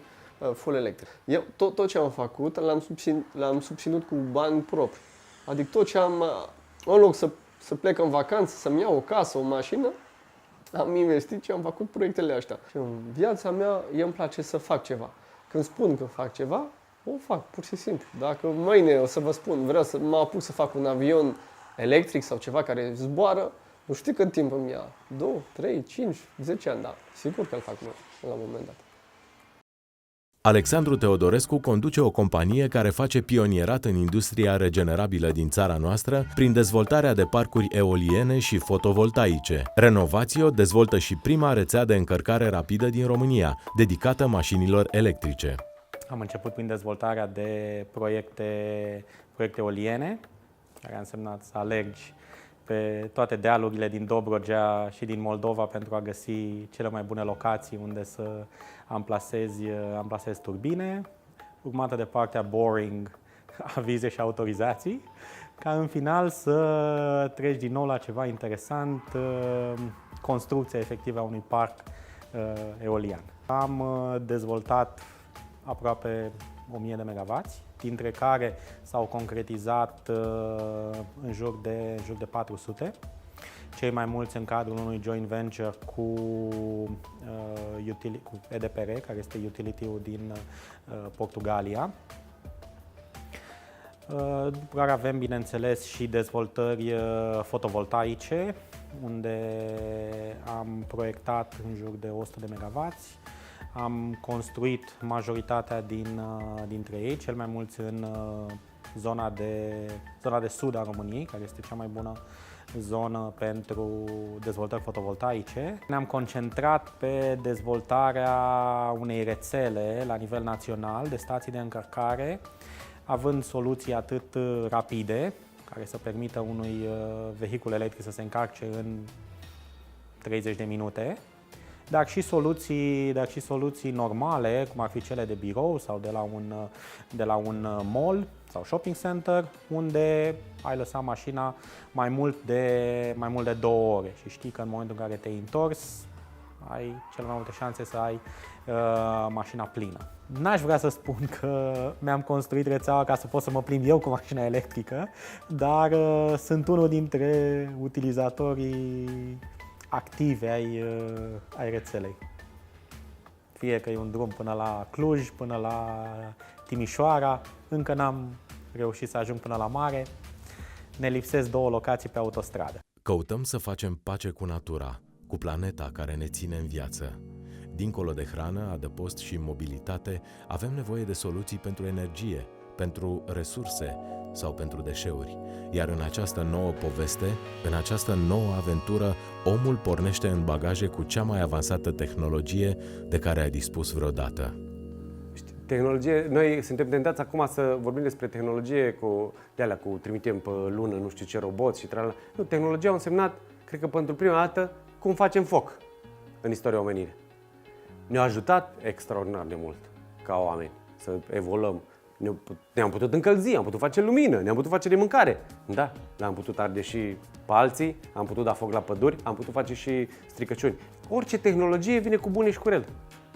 full electric. Eu tot ce am făcut l-am susținut cu bani propri. Adică tot ce am, în loc să plec în vacanță, să-mi iau o casă, o mașină, am investit și am făcut proiectele astea. Și în viața mea, îmi place să fac ceva. Când spun că fac ceva, o fac, pur și simplu. Dacă mâine o să vă spun, vreau să mă apuc să fac un avion electric sau ceva care zboară, nu știu cât timp îmi ia, 2, 3, 5, 10 ani, dar sigur că îl fac la un moment dat. Alexandru Teodorescu conduce o companie care face pionierat în industria regenerabilă din țara noastră prin dezvoltarea de parcuri eoliene și fotovoltaice. Renovatio dezvoltă și prima rețea de încărcare rapidă din România, dedicată mașinilor electrice. Am început prin dezvoltarea de proiecte eoliene, care a însemnat să alergi pe toate dealurile din Dobrogea și din Moldova pentru a găsi cele mai bune locații unde să amplasezi turbine, urmată de partea boring, avize și autorizații, ca în final să treci din nou la ceva interesant, construcția efectivă a unui parc eolian. Am dezvoltat aproape 1000 de megawatts, dintre care s-au concretizat în jur de 400. Cei mai mulți în cadrul unui joint venture cu EDPR, care este utility-ul din Portugalia. După care avem, bineînțeles, și dezvoltări fotovoltaice, unde am proiectat în jur de 100 de megawatts. Am construit majoritatea dintre ei, cel mai mulți în zona de sud a României, care este cea mai bună zonă pentru dezvoltări fotovoltaice. Ne-am concentrat pe dezvoltarea unei rețele la nivel național de stații de încărcare, având soluții atât rapide, care să permită unui vehicul electric să se încarce în 30 de minute, dar și soluții normale, cum ar fi cele de birou sau de la un mall sau shopping center, unde ai lăsat mașina mai mult de 2 ore și știi că în momentul în care te-ai întors, ai cele mai multe șanse să ai mașina plină. N-aș vrea să spun că mi-am construit rețeaua ca să pot să mă plimb eu cu mașina electrică, dar sunt unul dintre utilizatorii active ai rețelei. Fie că e un drum până la Cluj, până la Timișoara, încă n-am reușit să ajung până la mare, ne lipsesc 2 locații pe autostradă. Căutăm să facem pace cu natura, cu planeta care ne ține în viață. Dincolo de hrană, adăpost și mobilitate, avem nevoie de soluții pentru energie, pentru resurse sau pentru deșeuri. Iar în această nouă poveste, în această nouă aventură, omul pornește în bagaje cu cea mai avansată tehnologie de care a dispus vreodată. Tehnologie, noi suntem tentați acum să vorbim despre tehnologie cu trimitem pe lună, nu știu ce roboți și tralala. Nu, tehnologia a însemnat, cred că pentru prima dată, cum facem foc în istoria omenirii. Ne-a ajutat extraordinar de mult ca oameni să evoluăm. Ne-am putut încălzi, am putut face lumină, ne-am putut face de mâncare. Da, l-am putut arde și pe alții, am putut da foc la păduri, am putut face și stricăciuni. Orice tehnologie vine cu bune și cu rele.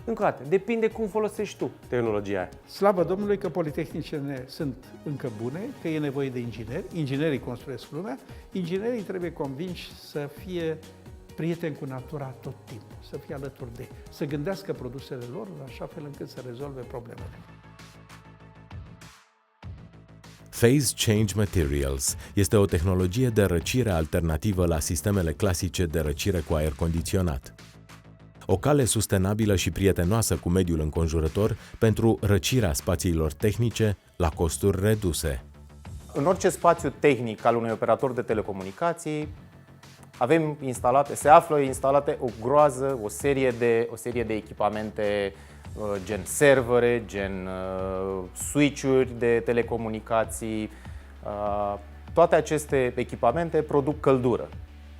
Încă o dată, depinde cum folosești tu tehnologia aia. Slavă Domnului că politehnicele sunt încă bune, că e nevoie de ingineri. Inginerii construiesc lumea. Inginerii trebuie convinși să fie prieteni cu natura tot timpul, să fie alături de, să gândească produsele lor în așa fel încât să rezolve problemele. Phase Change Materials este o tehnologie de răcire alternativă la sistemele clasice de răcire cu aer condiționat. O cale sustenabilă și prietenoasă cu mediul înconjurător pentru răcirea spațiilor tehnice la costuri reduse. În orice spațiu tehnic al unui operator de telecomunicații se află instalate o groază, o serie de echipamente gen servere, gen switch-uri de telecomunicații. Toate aceste echipamente produc căldură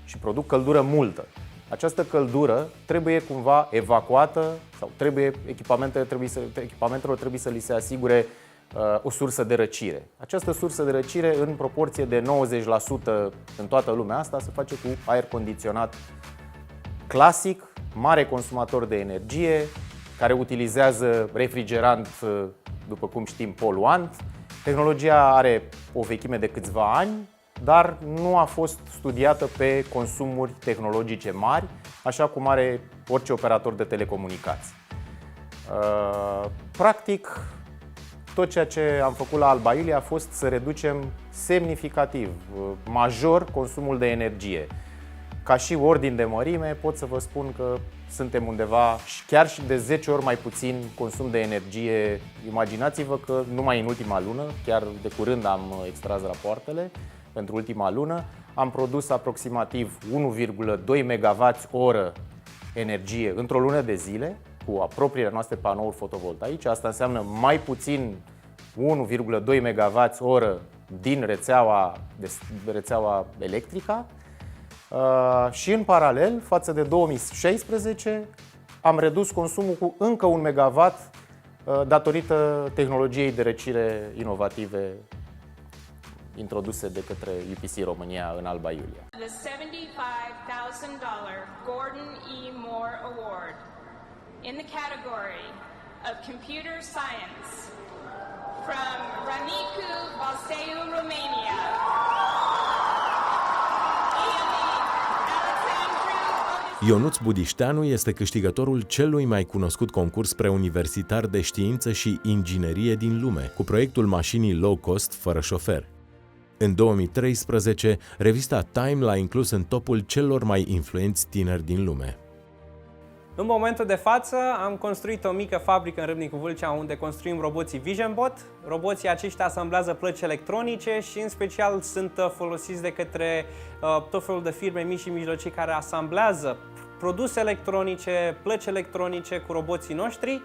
și produc căldură multă. Această căldură trebuie cumva evacuată sau echipamentelor trebuie să li se asigure o sursă de răcire. Această sursă de răcire, în proporție de 90% în toată lumea asta, se face cu aer condiționat clasic, mare consumator de energie, care utilizează refrigerant, după cum știm, poluant. Tehnologia are o vechime de câțiva ani, dar nu a fost studiată pe consumuri tehnologice mari, așa cum are orice operator de telecomunicații. Practic, tot ceea ce am făcut la Alba Iulia a fost să reducem semnificativ, major, consumul de energie. Ca și ordin de mărime, pot să vă spun că suntem undeva chiar și de 10 ori mai puțin consum de energie. Imaginați-vă că numai în ultima lună, chiar de curând am extras rapoartele, pentru ultima lună, am produs aproximativ 1,2 MWh energie într-o lună de zile, cu propriile noastre panouri fotovoltaice. Asta înseamnă mai puțin 1,2 MWh din rețeaua electrică. Și în paralel, față de 2016, am redus consumul cu încă 1 MW datorită tehnologiei de răcire inovative introduse de către UPC România în Alba Iulia. Gordon E. Moore Award in the category of Computer Science from Ranicu Balseu, Romania. Ionuț Budișteanu este câștigătorul celui mai cunoscut concurs preuniversitar de știință și inginerie din lume, cu proiectul mașinii low-cost fără șofer. În 2013, revista Time l-a inclus în topul celor mai influenți tineri din lume. În momentul de față am construit o mică fabrică în Râmnicu Vâlcea unde construim roboții VisionBot. Roboții aceștia asamblează plăci electronice și în special sunt folosiți de către tot felul de firme mici și mijlocii care asamblează produse electronice, plăci electronice cu roboții noștri.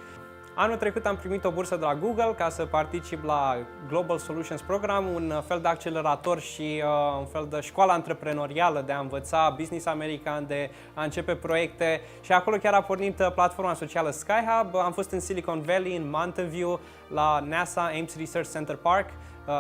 Anul trecut am primit o bursă de la Google ca să particip la Global Solutions Program, un fel de accelerator și un fel de școală antreprenorială de a învăța business american, de a începe proiecte și acolo chiar a pornit platforma socială SkyHub. Am fost în Silicon Valley, în Mountain View, la NASA Ames Research Center Park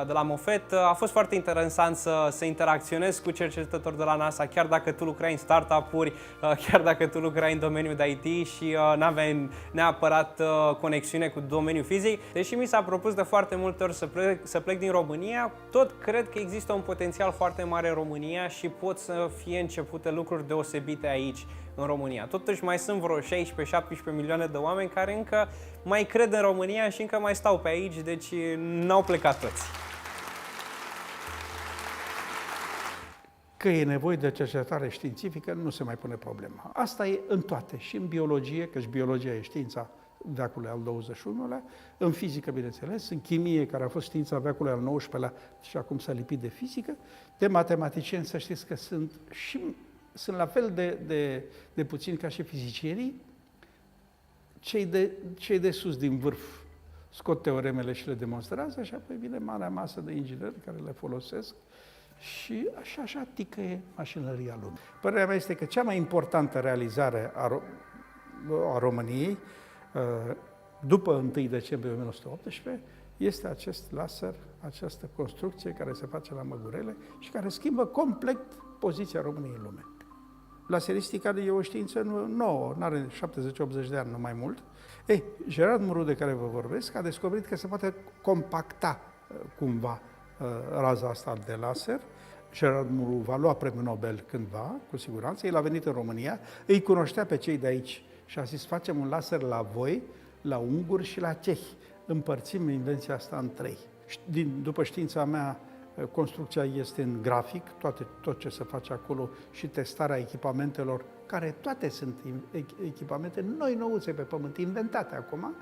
de la Mofet. A fost foarte interesant să interacționez cu cercetători de la NASA, chiar dacă tu lucrai în startup-uri, chiar dacă tu lucrai în domeniul de IT și n-aveai neapărat conexiune cu domeniul fizic. Deși mi s-a propus de foarte multe ori să plec din România, tot cred că există un potențial foarte mare în România și pot să fie începute lucruri deosebite aici, în România. Totuși mai sunt vreo 16-17 milioane de oameni care încă mai cred în România și încă mai stau pe aici, deci n-au plecat toți. Că e nevoie de cercetare științifică, nu se mai pune problema. Asta e în toate, și în biologie, căci biologia e știința veacului al XXI-lea, în fizică, bineînțeles, în chimie, care a fost știința veacului al XIX-lea și acum s-a lipit de fizică, de matematicieni, să știți că sunt la fel de puțini ca și fizicienii, cei de sus din vârf scot teoremele și le demonstrează și apoi vine marea masă de ingineri care le folosesc și așa ticăie mașinăria lumii. Părerea mea este că cea mai importantă realizare a României după 1 decembrie 1918 este acest laser, această construcție care se face la Măgurele și care schimbă complet poziția României în lume. Laseristica e o știință nouă, nu are 70-80 de ani, nu mai mult. Gerard Muru, de care vă vorbesc, a descoperit că se poate compacta cumva raza asta de laser. Gerard Muru va lua premiul Nobel cândva, cu siguranță. El a venit în România, îi cunoștea pe cei de aici și a zis, facem un laser la voi, la unguri și la cehi. Împărțim invenția asta în 3. După știința mea, construcția este în grafic, tot ce se face acolo și testarea echipamentelor, care toate sunt echipamente nouțe pe pământ, inventate acum.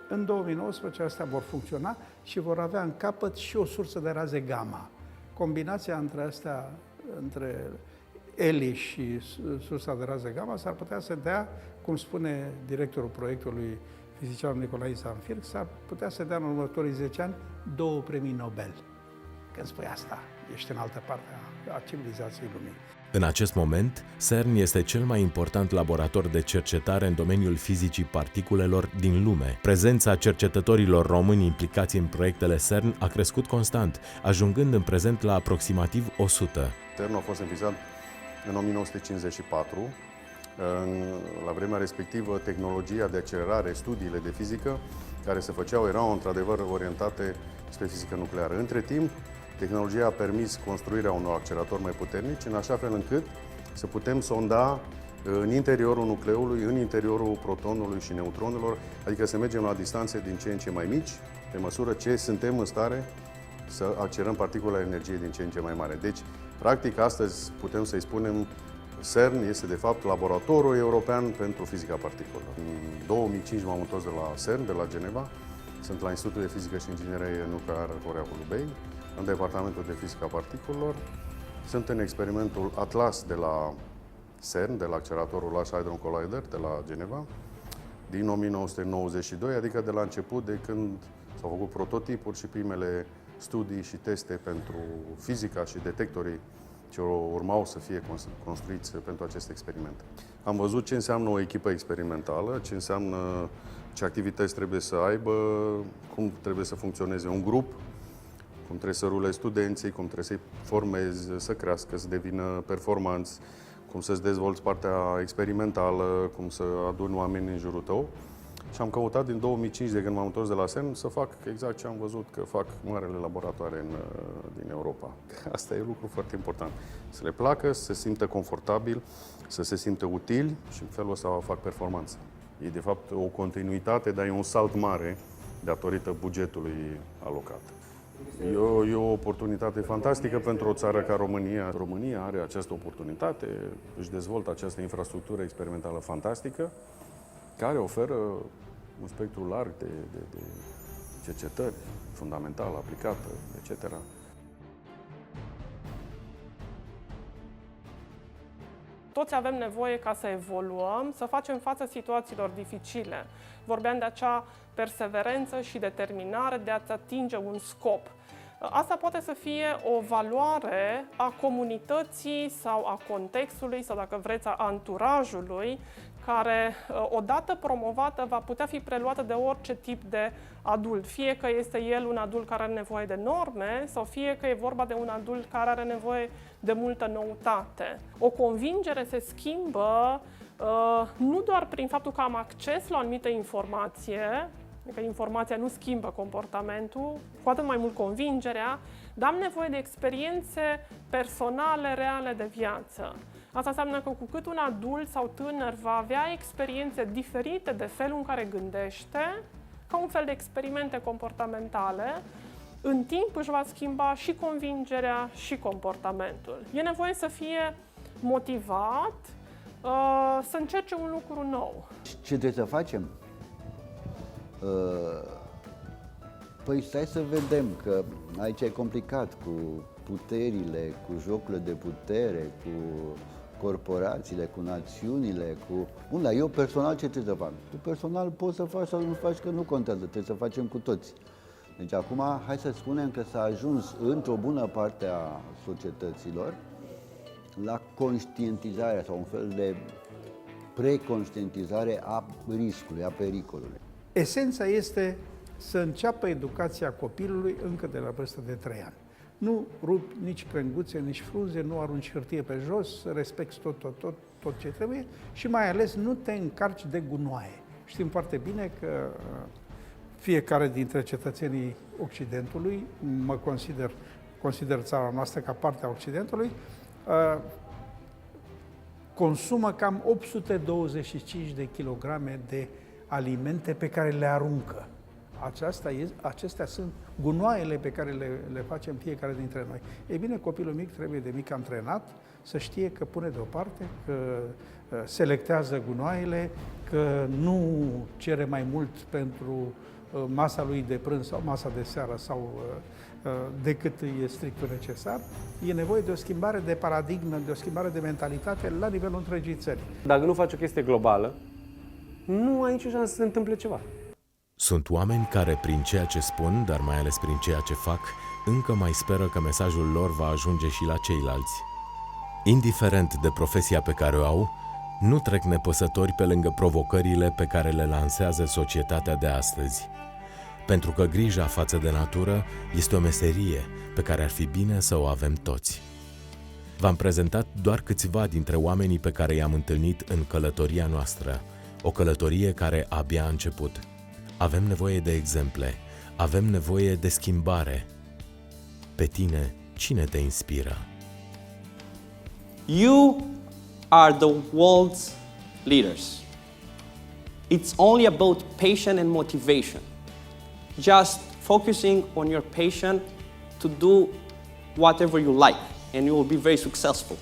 În 2019 astea vor funcționa și vor avea în capăt și o sursă de raze gamma. Combinația între ELI și sursa de raze gamma s-ar putea să dea, cum spune directorul proiectului, fizicianul Nicolae Zanfir, s-ar putea să dea în următorii 10 ani 2 premii Nobel. Când spui asta, ești în altă parte a civilizației lumii. În acest moment, CERN este cel mai important laborator de cercetare în domeniul fizicii particulelor din lume. Prezența cercetătorilor români implicați în proiectele CERN a crescut constant, ajungând în prezent la aproximativ 100. CERN a fost înființat în 1954. La vremea respectivă, tehnologia de accelerare, studiile de fizică care se făceau erau într-adevăr orientate spre fizică nucleară. Între timp, tehnologia a permis construirea unor acceleratori mai puternici, în așa fel încât să putem sonda în interiorul nucleului, în interiorul protonului și neutronilor, adică să mergem la distanțe din ce în ce mai mici, pe măsură ce suntem în stare să accelerăm particula energiei din ce în ce mai mare. Deci, practic, astăzi putem să-i spunem CERN este, de fapt, laboratorul european pentru fizica particulelor. În 2005 m-am întors de la CERN, de la Geneva. Sunt la Institutul de Fizică și Inginerie Nucleară Horea Holubei, în Departamentul de Fizica Particulelor. Sunt în experimentul ATLAS de la CERN, de la acceleratorul Large Hadron Collider de la Geneva, din 1992, adică de la început, de când s-au făcut prototipuri și primele studii și teste pentru fizica și detectorii ce urmau să fie construiți pentru acest experiment. Am văzut ce înseamnă o echipă experimentală, ce înseamnă, ce activități trebuie să aibă, cum trebuie să funcționeze un grup, cum trebuie să rule studenții, cum trebuie să-i formezi, să crească, să devină performanți, cum să-ți dezvolți partea experimentală, cum să aduni oameni în jurul tău. Și am căutat din 2005, de când m-am întors de la CERN, să fac exact ce am văzut că fac marele laboratoare din Europa. Asta e un lucru foarte important. Să le placă, să se simtă confortabil, să se simtă utili și în felul ăsta fac performanță. E de fapt o continuitate, dar e un salt mare datorită bugetului alocat. E o oportunitate fantastică pentru o țară ca România. România are această oportunitate, își dezvoltă această infrastructură experimentală fantastică, care oferă un spectru larg de cercetări, fundamentală, aplicată, etc. Toți avem nevoie ca să evoluăm, să facem față situațiilor dificile. Vorbeam de acea perseverență și determinare de a-ți atinge un scop. Asta poate să fie o valoare a comunității sau a contextului sau, dacă vreți, a anturajului, care, odată promovată, va putea fi preluată de orice tip de adult. Fie că este el un adult care are nevoie de norme sau fie că e vorba de un adult care are nevoie de multă noutate. O convingere se schimbă nu doar prin faptul că am acces la o anumită informație, că informația nu schimbă comportamentul, cu atât mai mult convingerea, dar am nevoie de experiențe personale, reale de viață. Asta înseamnă că cu cât un adult sau tânăr va avea experiențe diferite de felul în care gândește, ca un fel de experimente comportamentale, în timp își va schimba și convingerea și comportamentul. E nevoie să fie motivat, să încerce un lucru nou. Ce trebuie să facem? Păi stai să vedem, că aici e complicat cu puterile, cu jocurile de putere, cu corporațiile, cu națiunile, cu... Bun, dar eu personal ce trebuie să fac? Tu personal poți să faci sau nu faci, că nu contează, trebuie să facem cu toți. Deci acum hai să spunem că s-a ajuns într-o bună parte a societăților la conștientizarea sau un fel de preconștientizare a riscului, a pericolului. Esența este să înceapă educația copilului încă de la vârstă de 3 ani. Nu rupi nici crenguțe, nici frunze, nu arunci hârtie pe jos, respecti tot ce trebuie și mai ales nu te încarci de gunoaie. Știm foarte bine că fiecare dintre cetățenii Occidentului, consider țara noastră ca parte a Occidentului, consumă cam 825 de kilograme de alimente pe care le aruncă. Acestea sunt gunoaiele pe care le facem fiecare dintre noi. Ei bine, copilul mic trebuie de mic antrenat să știe că pune deoparte, că selectează gunoaiele, că nu cere mai mult pentru masa lui de prânz sau masa de seară sau decât e strict necesar. E nevoie de o schimbare de paradigmă, de o schimbare de mentalitate la nivelul întregii țări. Dacă nu faci o chestie globală, nu ai nicio șansă să se întâmple ceva. Sunt oameni care, prin ceea ce spun, dar mai ales prin ceea ce fac, încă mai speră că mesajul lor va ajunge și la ceilalți. Indiferent de profesia pe care o au, nu trec nepăsători pe lângă provocările pe care le lansează societatea de astăzi. Pentru că grija față de natură este o meserie pe care ar fi bine să o avem toți. V-am prezentat doar câțiva dintre oamenii pe care i-am întâlnit în călătoria noastră, o călătorie care abia a început. Avem nevoie de exemple, avem nevoie de schimbare. Pe tine, cine te inspiră? You are the world's leaders. It's only about passion and motivation. Just focusing on your passion to do whatever you like, and you will be very successful.